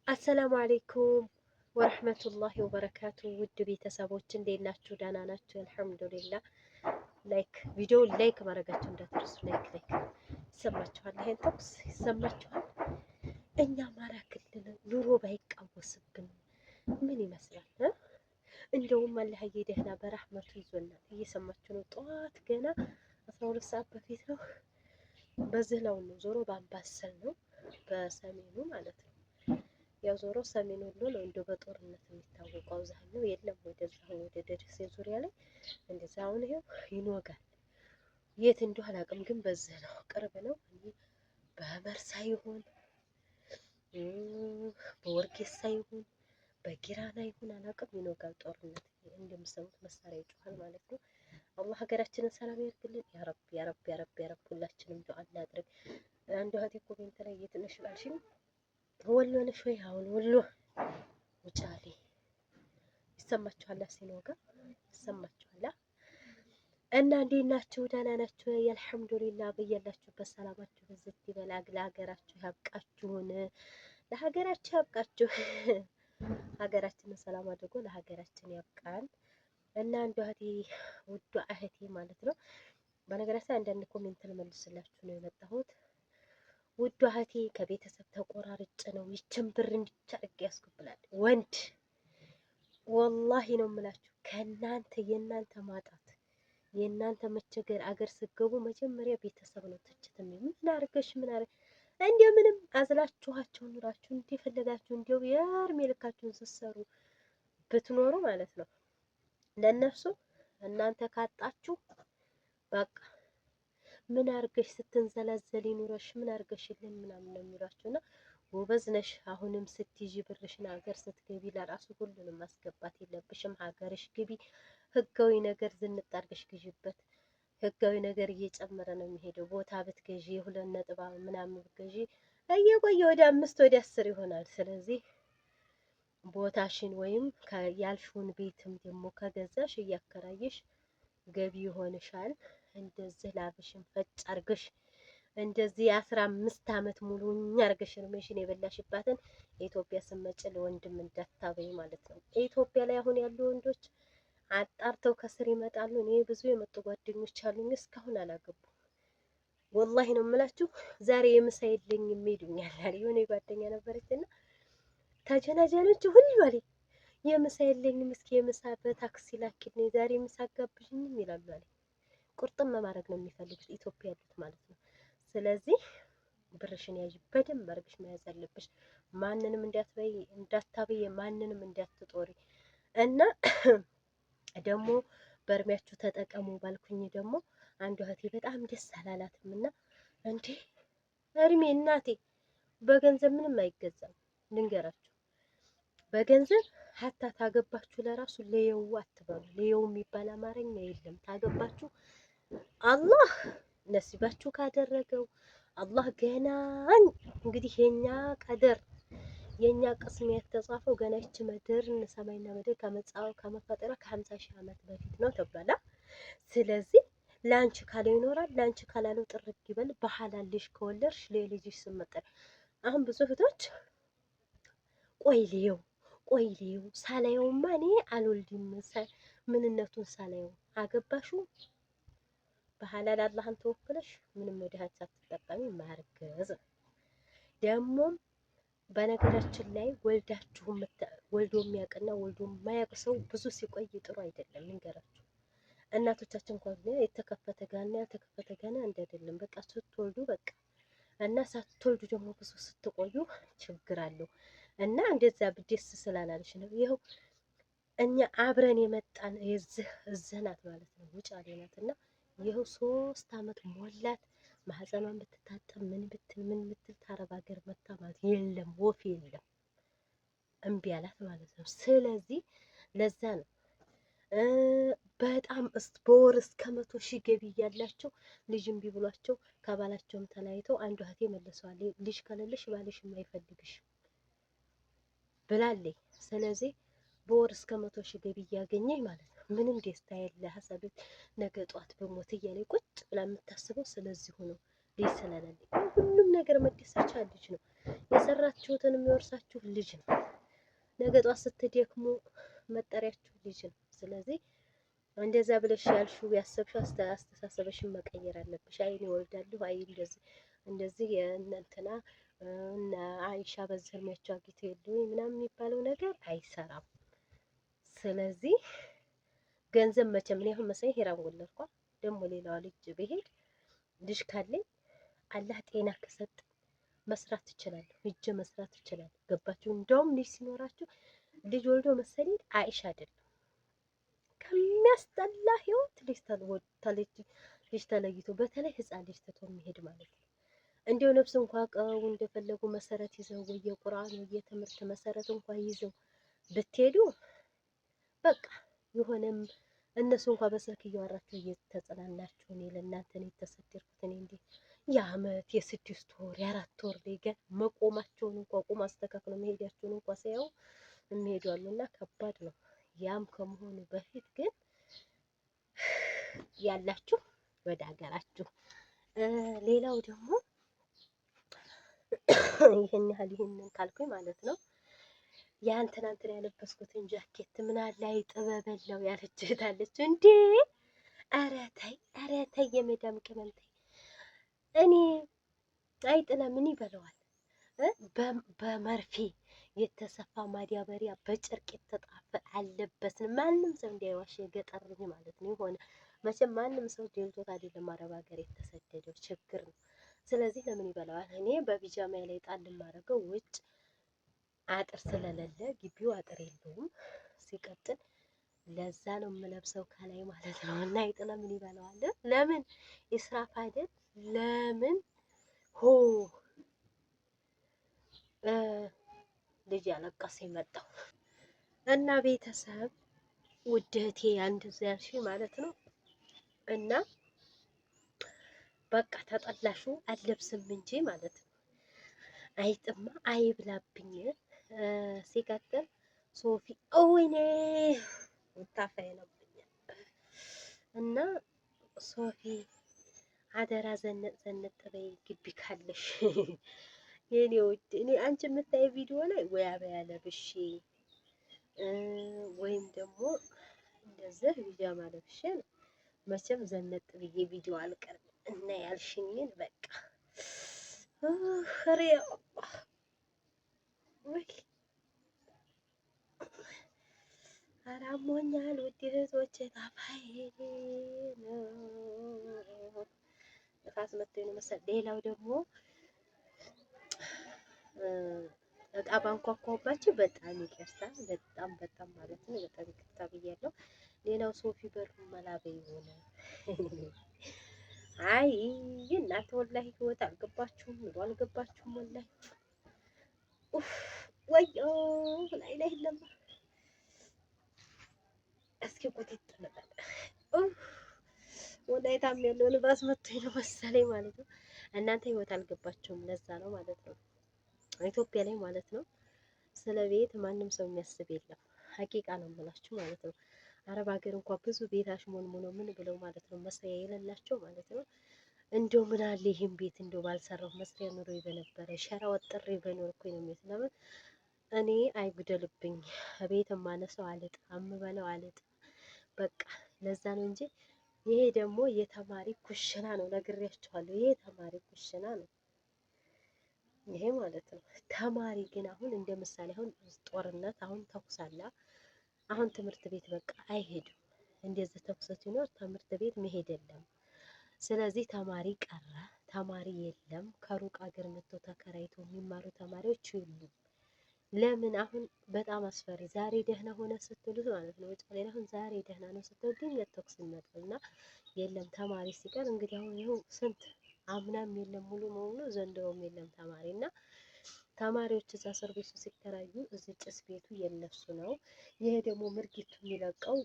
አሰላሙ አሌይኩም ወረህመቱላሂ ወበረካቱ። ውድ ቤተሰቦች እንዴት ናችሁ? ደህና ናችሁ? አልሐምዱሊላህ። ቪዲዮውን ላይክ ማድረጋችሁ እንዳትረሱ። ላይክ ይሰማችኋል? ይሄን ተኩስ ይሰማችኋል? እኛ አማራ ክልል ኑሮ ባይቃወስብን ምን ይመስላል? እንደውም አላህዬ ደህና በረህመቱ ይዞናል። እየሰማችሁ ነው። ጠዋት ገና 12 ሰዓት በፊት ነው። በዚህ ነው ዞሮ በአምባሰል ነው በሰሜኑ ማለት ነው። ያው ዞሮ ሰሜን ወሎ ነው እንደው በጦርነት የሚታወቀው አብዛኛው የለም። ወደዛ ወደ ደሴ ዙሪያ ላይ እንደዛ አሁን ይሄው ይኖጋል። የት እንደው አላውቅም፣ ግን በዚህ ነው ቅርብ ነው። በመርሳ ይሁን በወርጌሳ ይሁን በጊራና ይሁን አላውቅም፣ ይኖጋል ጦርነት። እንደምሰሙት መሳሪያ ይጮሃል ማለት ነው። አላህ ሀገራችንን ሰላም ያድርግልን። ያ ረብ ያ ረብ ያ ረብ ያ ረብ። ሁላችንም ዱአ እናድርግ። አንድ እህቴ ኮሜንት ላይ የትነሽ ባልሽኝ ወሎ ነሽ ወይ? አሁን ወሎ ውጫሌ ይሰማችኋል? ሲኖጋ ይሰማችኋል? እና እንዴት ናችሁ? ደህና ናችሁ? አልሐምዱሊላህ። በያላችሁበት ሰላማችሁ ብዝት ይበል። ለሀገራችሁ ያብቃችሁን፣ ለሀገራችሁ ያብቃችሁ። ሀገራችንን ሰላም አድርጎ ለሀገራችን ያብቃን። እና አንዱ እህቴ ውዷ እህቴ ማለት ነው። በነገራችን አንዳንድ ኮሜንት ልመልስላችሁ ነው የመጣሁት። ውዷ እህቴ ከቤተሰብ ተቆራርጬ ነው ይችን ብር እንዲቻርግ ያስከፍላል። ወንድ ወላሂ ነው የምላችሁ። ከእናንተ የእናንተ ማጣት የእናንተ መቸገር አገር ስገቡ መጀመሪያ ቤተሰብ ነው ትችት። ምን አርገሽ ምን አረ እንዲያው ምንም አዝላችኋቸው ኑራችሁ እንደፈለጋችሁ እንዲያው የእድሜ ልካችሁን ስትሰሩ ብትኖሩ ማለት ነው ለነሱ እናንተ ካጣችሁ በቃ ምን አርገሽ ስትንዘላዘል ኑረሽ ምን አርገሽልን ምናምን ነው የሚሏችሁና ጎበዝ ነሽ። አሁንም ስትይዢ ብርሽን ሀገር ስትገቢ ለራሱ ሁሉንም ማስገባት የለብሽም። ሀገርሽ ግቢ፣ ህጋዊ ነገር ዝንጥ አርገሽ ግዢበት። ህጋዊ ነገር እየጨመረ ነው የሚሄደው። ቦታ ብትገዢ 2 ምናምን ብትገዢ እየቆየ ወደ 5 ወደ 10 ይሆናል። ስለዚህ ቦታሽን ወይም ያልሽውን ቤትም ደግሞ ከገዛሽ እያከራየሽ ገቢ ይሆንሻል። እንደዚህ ላብሽን ፈጭ አርገሽ እንደዚህ 15 አመት ሙሉ አርገሽ እርሜሽን የበላሽባትን ኢትዮጵያ ስመጭ ለወንድም እንዳታበይ ማለት ነው። ኢትዮጵያ ላይ አሁን ያሉ ወንዶች አጣርተው ከስር ይመጣሉ። እኔ ብዙ የመጡ ጓደኞች አሉኝ እስካሁን አላገቡ። ወላሂ ነው የምላችሁ። ዛሬ የምሳ የለኝም ይሉኛል አለ የሆነ ጓደኛ ነበረችና ተጀናጀነች ሁሉ አለ የምሳ የለኝም፣ እስኪ የምሳ በታክሲ ላኪልኝ ዛሬ ምሳ ጋብዥኝም ይላሉ አለ። ቁርጥም ማድረግ ነው የሚፈልጉት ኢትዮጵያ ያሉት ማለት ነው። ስለዚህ ብርሽን ያዥ፣ በደንብ አድርገሽ መያዝ አለብሽ። ማንንም እንዳታበይ፣ ማንንም እንዳትጦሪ እና ደግሞ በእርሜያችሁ ተጠቀሙ ባልኩኝ ደግሞ አንዱ እህቴ በጣም ደስ አላላትም እና እንዴ እርሜ እናቴ በገንዘብ ምንም አይገዛም ልንገራችሁ። በገንዘብ ሀታ ታገባችሁ ለራሱ ለየው አትበሉ። ለየው የሚባል አማርኛ የለም። ታገባችሁ አላህ ነሲባችሁ ካደረገው አላህ ገና እንግዲህ የኛ ቀደር የኛ ቅስም የተጻፈው ገና ይች ምድር ሰማይና ምድር ከመፈጠሯ ከ50 ሺህ ዓመት በፊት ነው ተብሏል። ስለዚህ ላንቺ ካለው ይኖራል፣ ላንቺ ካላለው ጥርግ ይበል። በሐላል ልጅ ከወለድሽ ለልጅሽ ስም መጠሪያ። አሁን ብዙ እህቶች ቆይ ልየው ሳላየውማ እኔ አልወልድም፣ ምንነቱን ሳላየው አገባሹ በሐላል አላህን ተወክለሽ ምንም ወደሃት ሳትጠቀሚ ማርገዝ። ደግሞም በነገራችን ላይ ወልዶ የሚያውቅና ወልዶ የማያውቅ ሰው ብዙ ሲቆይ ጥሩ አይደለም። ልንገራችሁ እናቶቻችን እንኳን የተከፈተ ጋና ያልተከፈተ ጋና አንድ አይደለም። በቃ ስትወልዱ በቃ እና ሳትወልዱ ደግሞ ብዙ ስትቆዩ ችግር አለው። እና እንደዛ ብደስ ስላላለሽ ነው። ይኸው እኛ አብረን የመጣን እዚህ ናት ማለት ነው፣ ውጫሌ ናት። እና ይኸው 3 አመት ሞላት። ማህፀኗን ብትታጠብ ምን ብትል ታረብ ሀገር መታ ማለት የለም፣ ወፍ የለም፣ እምቢ አላት ማለት ነው። ስለዚህ ለዛ ነው በጣም በወር እስከ 100 ሺህ ገቢ እያላቸው ልጅ እምቢ ብሏቸው ከባላቸውም ተለያይተው አንዱ እህቴ መልሰዋል። ልጅ ከሌለሽ ባልሽ የማይፈልግሽ ብላለች። ስለዚህ በወር እስከ 100 ሺህ ገቢ እያገኘኝ ማለት ነው። ምንም ደስታ የለ ሀሳቤት ነገ ጧት በሞት እያለ ቁጭ ብላ የምታስበው ስለዚህ ሆኖ ልጅ ስለሌለኝ ሁሉም ነገር መደሰቻ ልጅ ነው። የሰራችሁትን የሚወርሳችሁ ልጅ ነው። ነገ ጧት ስትደክሙ መጠሪያችሁ ልጅ ነው። ስለዚህ እንደዛ ብለሽ ያልሽው ያሰብሽው አስተሳሰብሽን መቀየር አለብሽ። አይ እኔ እወልዳለሁ፣ አይ እንደዚህ እንደዚህ የእንትና እና አይሻ በዚህ እድሜያቸው አግኝተው የለ ምናምን የሚባለው ነገር አይሰራም። ስለዚህ ገንዘብ መቼም እኔ አሁን መሰለኝ ሄራን ወለድኳት ደግሞ ሌላዋ ልጅ ብሄድ ልጅ ካለኝ አላህ ጤና ከሰጥ መስራት ትችላለሁ፣ ሂጄ መስራት ትችላለሁ። ገባችሁ? እንደውም ልጅ ሲኖራችሁ ልጅ ወልዶ መሰለኝ አይሻ አይደለም ከሚያስጠላ ህይወት ልጅ ተለይቶ በተለይ ህፃን ልጅ ትቶ የሚሄድ ማለት ነው። እንዲያው ነፍስ እንኳ ቀው እንደፈለጉ መሰረት ይዘው የቁርአን የትምህርት መሰረት እንኳ ይዘው ብትሄዱ በቃ የሆነም እነሱ እንኳ በስልክ እያወራችሁ እየተጸናናችሁ እኔ ለእናንተ ነው የተሰደድኩት እኔ እንዴ የአመት የ6 ወር የ4 ወር ላይ ገና መቆማቸውን እንኳ ቁም አስተካክለው መሄዳቸውን እንኳ ሳያው የሚሄዱ አሉና ከባድ ነው። ያም ከመሆኑ በፊት ግን ያላችሁ ወደ ሀገራችሁ። ሌላው ደግሞ ይሄን ያህል ይሄንን ካልኩኝ ማለት ነው ያን ትናንትና ያለበስኩትን ጃኬት ምን አለ አይጥበበለው ያለች እህታለች እንዴ! ኧረ ተይ የመዳም ቅመም ተይ። እኔ አይጥለ ምን ይበለዋል በመርፌ የተሰፋ ማዳበሪያ በጨርቅ የተጣፈ አለበስን። ማንም ሰው እንዲያይዋሽ የገጠር ልጅ ማለት ነው የሆነ መቼም ማንም ሰው ደልቶት አይደለም አረብ ሀገር የተሰደደው ችግር ነው። ስለዚህ ለምን ይበላዋል? እኔ በቢጃማ ላይ ጣል የማደርገው ውጭ አጥር ስለሌለ ግቢው አጥር የለውም። ሲቀጥል ለዛ ነው የምለብሰው ከላይ ማለት ነው። እና አይጥ ለምን ይበላዋል? ለምን ኢስራፍ አይደል? ለምን ሆ ልጅ ያለቀሰ የመጣው እና ቤተሰብ ውድ እህቴ አንድ ያልሽ ማለት ነው እና በቃ ተጠላሹ አልለብስም እንጂ ማለት ነው። አይጥማ አይብላብኝ። ሲቀጥል ሶፊ ወይኔ ታፋይ ነብኛል እና ሶፊ አደራ ዘነጥ በይ ግቢ ካለሽ የኔ ውድ። እኔ አንቺ የምታይ ቪዲዮ ላይ ወይ አበያ ለብሼ ወይም ደግሞ እንደዚህ ቢጃማ ለብሼ ነው መቼም ዘነጥ ብዬ ቪዲዮ አልቀርም። እና ያልሽኝን በቃ ሪያ ወይ አራሞኛል ውድ እህቶቼ ታፋዬ ነው ንፋስ መጥቶ ነው መሰል። ሌላው ደግሞ እቃ ባንኳኳባችሁ በጣም ይቅርታ፣ በጣም ማለት ነው በጣም ይቅርታ ብያለሁ። ሌላው ሶፊ በሩ መላበይ ሆነ አይ እናንተ ወላሂ ህይወት አልገባችሁም ኑሮ አልገባችሁም። ወላሂ ኡፍ ወዮ ላይ ላይ ለማ እስኪ ቁጥጥ ልበል ወላሂ ታም ያለው ልባስ መጥቶኝ ነው መሰለኝ ማለት ነው። እናንተ ህይወት አልገባችሁም ለዛ ነው ማለት ነው። ኢትዮጵያ ላይ ማለት ነው ስለ ቤት ማንም ሰው የሚያስብ የለም። ሀቂቃ ነው የምላችሁ ማለት ነው። አረብ ሀገር እንኳን ብዙ ቤታሽ ሞልሙሎ ምን ብለው ማለት ነው መስሪያ የሌላቸው ማለት ነው። እንደው ምን አለ ይሄን ቤት እንደው ባልሰራው መስሪያ ኑሮ በነበረ ሸራ ወጥሬ በኖርኩኝ ነው የሚሉት። ለምን እኔ አይጉደልብኝ ቤት ማነሰው አልጥ አምበለው አልጥ በቃ ለዛ ነው እንጂ ይሄ ደግሞ የተማሪ ኩሽና ነው ነግሬያችኋለሁ። ይሄ የተማሪ ኩሽና ነው ይሄ ማለት ነው። ተማሪ ግን አሁን እንደ ምሳሌ አሁን ጦርነት አሁን ተኩስ አለ። አሁን ትምህርት ቤት በቃ አይሄድም። እንደዚህ ተኩስ ሲኖር ትምህርት ቤት መሄድ የለም። ስለዚህ ተማሪ ቀረ፣ ተማሪ የለም። ከሩቅ ሀገር መጥተው ተከራይተው የሚማሩ ተማሪዎች የሉም። ለምን አሁን በጣም አስፈሪ። ዛሬ ደህና ሆነ ስትሉት ማለት ነው ወጭ አሁን ዛሬ ደህና ነው ስትሉት ድንገት ተኩስ ይመጣልና የለም ተማሪ ሲቀር እንግዲህ አሁን ይኸው ስንት አምናም የለም ሙሉ በሙሉ ዘንድሮም የለም ተማሪ እና ተማሪዎች እዛ እስር ቤቱ ሲከራዩ እዚህ ጭስ ቤቱ የነሱ ነው። ይሄ ደግሞ ምርጊቱ የሚለቀው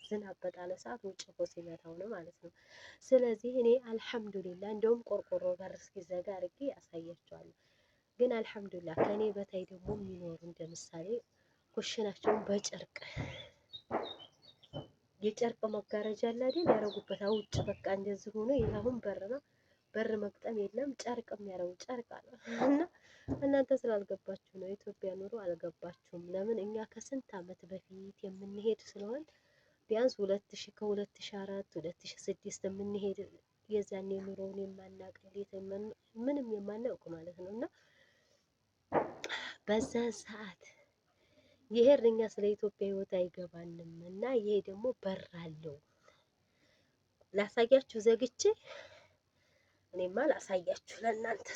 ዝናብ በጣለ ሰዓት ውጭ እኮ ሲመታው ነው ማለት ነው። ስለዚህ እኔ አልሐምዱሊላ እንደውም ቆርቆሮ በር እስኪዘጋ አድርጌ ያሳያቸዋለሁ። ግን አልሐምዱሊላ ከእኔ በታይ ደግሞ የሚኖሩ እንደ ምሳሌ ኩሽናቸውን በጨርቅ የጨርቅ መጋረጃ አለ አይደል ያደረጉበት ውጭ በቃ እንደዚህ ሆኖ ይሄ አሁን በር ነው። በር መግጠም የለም ጨርቅ የሚያረው ጨርቅ አለ እና እናንተ ስላልገባችሁ ነው። የኢትዮጵያ ኑሮ አልገባችሁም። ለምን እኛ ከስንት ዓመት በፊት የምንሄድ ስለሆን ቢያንስ 2000 ከ2004 2006 የምንሄድ የዛኔ ኑሮውን የማናውቅ እንዴት ምንም የማናውቅ ማለት ነው እና በዛ ሰዓት ይሄን እኛ ስለ ኢትዮጵያ ህይወት አይገባንም እና ይሄ ደግሞ በር አለው። ላሳያችሁ ዘግቼ እኔማ ላሳያችሁ ለእናንተ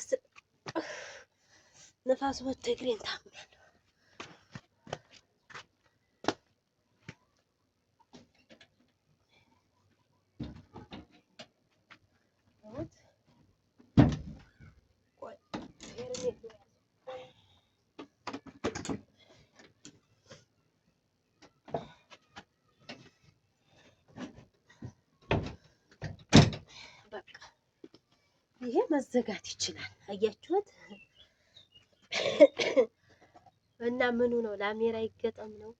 ነፋስ ወጥቶ እግሬን ታምኛለሁ። ይሄ መዘጋት ይችላል። አያችሁት? እና ምኑ ነው ለአሜራ ይገጠም ነው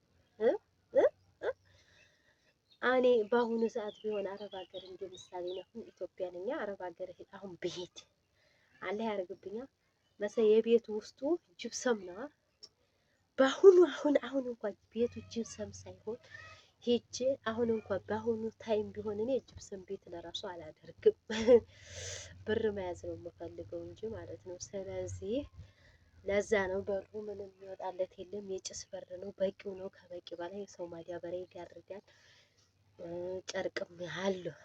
እኔ በአሁኑ ሰዓት ቢሆን አረብ ሀገር እንደ ምሳሌ ነው ኢትዮጵያ ነኝ አረብ ሀገር አሁን ብሄድ አለ ያርግብኛ መሰለ የቤቱ ውስጡ ጅብሰም ነው። በአሁኑ አሁን እንኳን ቤቱ ጅብሰም ሳይሆን ሄጄ አሁን እንኳን በአሁኑ ታይም ቢሆን እኔ ጅብሰም ቤት ለራሱ አላደርግም። ብር መያዝ ነው የምፈልገው እንጂ ማለት ነው። ስለዚህ ለዛ ነው በሩ ምንም ይወጣለት የለም የጭስ በር ነው። በቂው ነው። ከበቂ በላይ የሰው ማዳበሪያ ይጋርዳል። ጨርቅም አለው።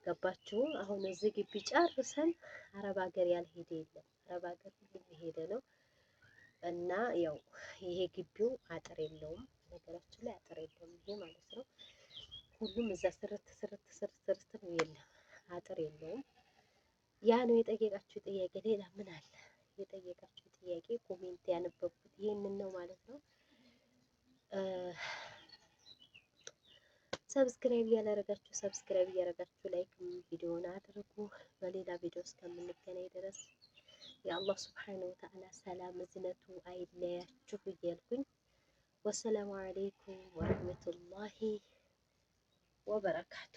ገባችሁ? አሁን እዚህ ግቢ ጨርሰን አረብ ሀገር ያልሄደ የለም። አረብ ሀገር ሁሉም የሄደ ነው እና ያው ይሄ ግቢው አጥር የለውም። ነገራችን ላይ አጥር የለውም ይሄ ማለት ነው። ሁሉም እዛ ስርት ነው የለም አጥር የለውም። ያ ነው የጠየቃችሁ ጥያቄ። ሌላ ምን አለ? የጠየቃችሁ ጥያቄ ኮሜንት ያነበብኩት ይሄንን ነው ማለት ነው። ሰብስክራይብ ያላረጋችሁ ሰብስክራይብ እያረጋችሁ ላይክ ቪዲዮውን አድርጉ። በሌላ ቪዲዮ እስከምንገናኝ ድረስ የአላህ ሱብሓነሁ ወተዓላ ሰላም እዝነቱ አይለያችሁ እያልኩኝ ወሰላሙ አለይኩም ወረህመቱላሂ ወበረካቱ።